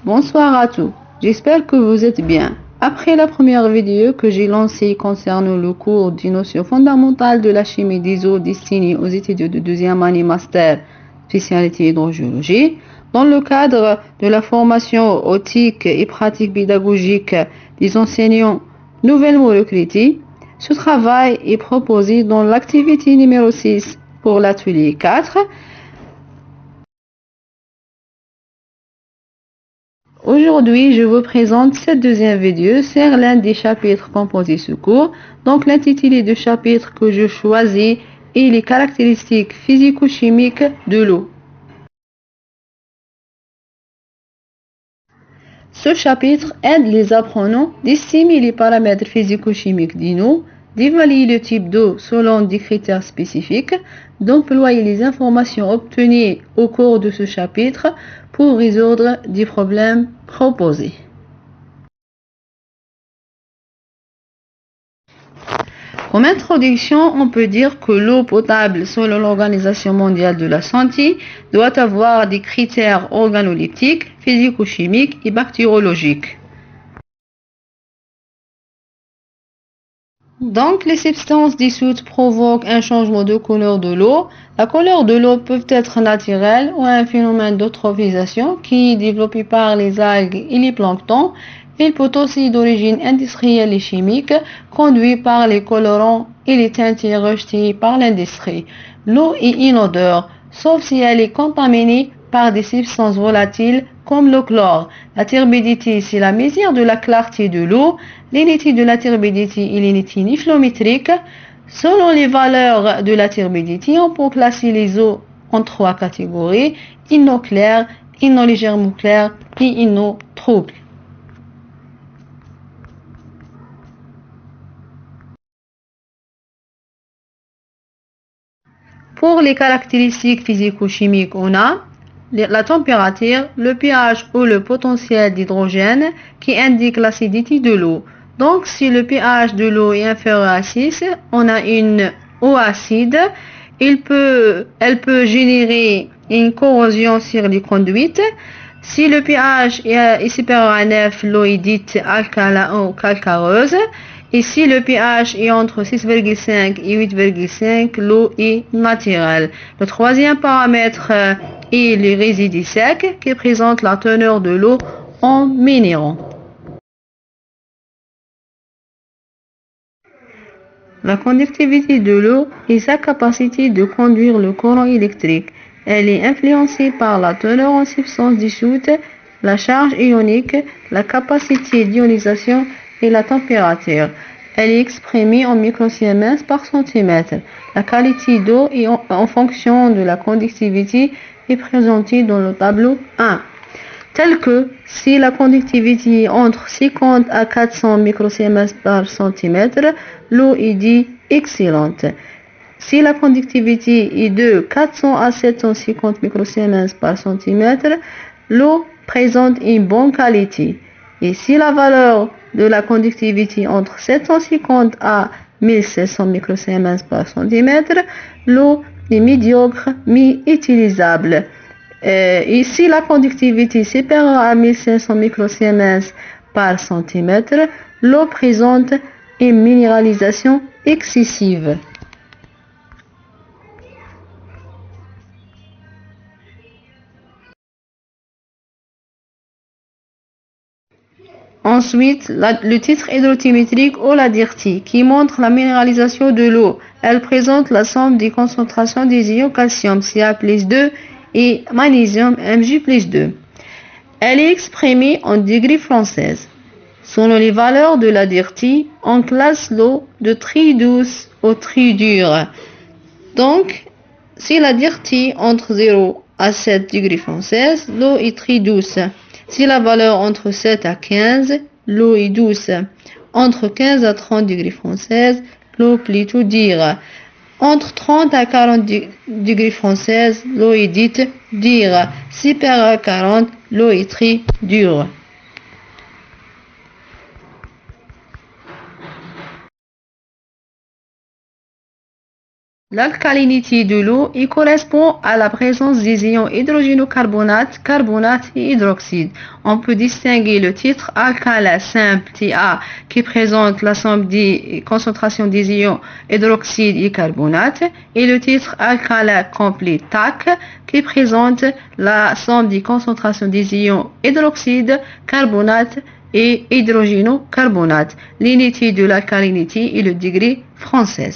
Bonsoir à tous, j'espère que vous êtes bien. Après la première vidéo que j'ai lancée concernant le cours des notions fondamentales de la chimie des eaux destinée aux étudiants de deuxième année master spécialité hydrogéologie, dans le cadre de la formation éthique et pratique pédagogique des enseignants nouvellement recrutés, ce travail est proposé dans l'activité numéro 6 pour l'atelier 4. Aujourd'hui, je vous présente cette deuxième vidéo sur l'un des chapitres composés ce cours. Donc, l'intitulé du chapitre que je choisis est les caractéristiques physico-chimiques de l'eau. Ce chapitre aide les apprenants d'estimer les paramètres physico-chimiques d'une eau, d'évaluer le type d'eau selon des critères spécifiques, d'employer les informations obtenues au cours de ce chapitre pour résoudre des problèmes proposés. Comme introduction, on peut dire que l'eau potable, selon l'Organisation mondiale de la santé, doit avoir des critères organoleptiques, physico-chimiques et bactériologiques. Donc, les substances dissoutes provoquent un changement de couleur de l'eau. La couleur de l'eau peut être naturelle ou un phénomène d'eutrophisation qui est développé par les algues et les planctons. Il peut aussi d'origine industrielle et chimique, conduit par les colorants et les teintures rejetées par l'industrie. L'eau est inodore, sauf si elle est contaminée par des substances volatiles comme le chlore. La turbidité, c'est la mesure de la clarté de l'eau. L'unité de la turbidité est l'unité niflométrique. Selon les valeurs de la turbidité, on peut classer les eaux en trois catégories: ino clair, ino légèrement clair et ino trouble. Pour les caractéristiques physico-chimiques, on a la température, le pH ou le potentiel d'hydrogène qui indique l'acidité de l'eau. Donc, si le pH de l'eau est inférieur à 6, on a une eau acide. Elle peut générer une corrosion sur les conduites. Si le pH est supérieur à 9, l'eau est dite alcalin ou calcareuse. Et si le pH est entre 6,5 et 8,5, l'eau est naturelle. Le troisième paramètre est les résidus secs qui présentent la teneur de l'eau en minéraux. La conductivité de l'eau est sa capacité de conduire le courant électrique. Elle est influencée par la teneur en substances dissoutes, la charge ionique, la capacité d'ionisation et la température. Elle est exprimée en microsiemens par centimètre. La qualité d'eau est en fonction de la conductivité est présentée dans le tableau 1. Tel que si la conductivité est entre 50 à 400 microsiemens par centimètre, l'eau est dite excellente. Si la conductivité est de 400 à 750 microsiemens par centimètre, l'eau présente une bonne qualité. Et si la valeur de la conductivité entre 750 à 1700 microsiemens par centimètre, l'eau est médiocre mais utilisable. Ici, la conductivité est supérieure à 1500 microsiemens par centimètre, l'eau présente une minéralisation excessive. Ensuite, le titre hydrotimétrique ou la DIRTI qui montre la minéralisation de l'eau. Elle présente la somme des concentrations des ions calcium Ca+2 et magnésium Mg+2. Elle est exprimée en degrés françaises. Selon les valeurs de la DIRTI, on classe l'eau de très douce au très dure. Donc, si la DIRTI entre 0 à 7 degrés françaises, l'eau est très douce. Si la valeur entre 7 à 15, l'eau est douce. Entre 15 à 30 degrés françaises, l'eau plutôt dure. Entre 30 à 40 degrés françaises, l'eau est dite dure. Supérieure à 40, l'eau est très dure. L'alcalinité de l'eau y correspond à la présence des ions hydrogénocarbonate, carbonate et hydroxyde. On peut distinguer le titre alcalin simple Ta qui présente la somme des concentrations des ions hydroxyde et carbonate et le titre alcalin complet TAC qui présente la somme des concentrations des ions hydroxyde, carbonate et hydrogénocarbonate. L'unité de l'alcalinité est le degré français.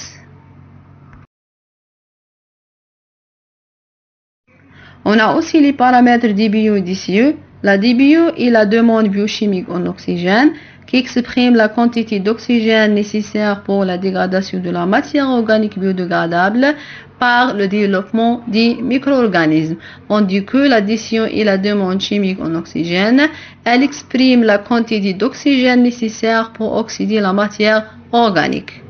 On a aussi les paramètres DBO et DCE. La DBO est la demande biochimique en oxygène qui exprime la quantité d'oxygène nécessaire pour la dégradation de la matière organique biodégradable par le développement des micro-organismes. Tandis que l'addition est la demande chimique en oxygène, elle exprime la quantité d'oxygène nécessaire pour oxyder la matière organique.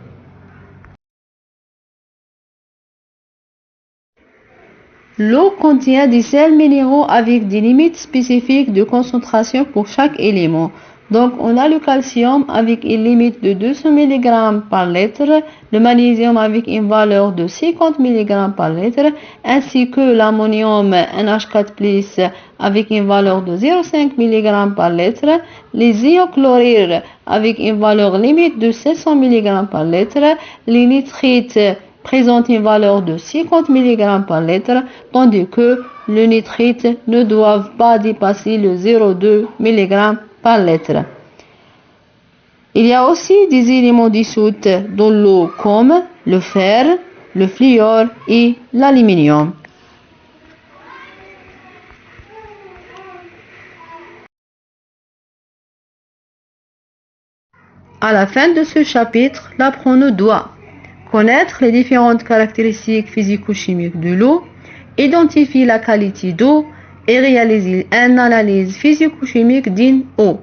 L'eau contient des sels minéraux avec des limites spécifiques de concentration pour chaque élément. Donc, on a le calcium avec une limite de 200 mg par litre, le magnésium avec une valeur de 50 mg par litre, ainsi que l'ammonium NH4+, avec une valeur de 0,5 mg par litre, les ions chlorures avec une valeur limite de 700 mg par litre, les nitrites présente une valeur de 50 mg par litre, tandis que le nitrite ne doit pas dépasser le 0,2 mg par litre. Il y a aussi des éléments dissous dans l'eau comme le fer, le fluor et l'aluminium. À la fin de ce chapitre, l'apprenant doit connaître les différentes caractéristiques physico-chimiques de l'eau, identifier la qualité d'eau et réaliser une analyse physico-chimique d'une eau.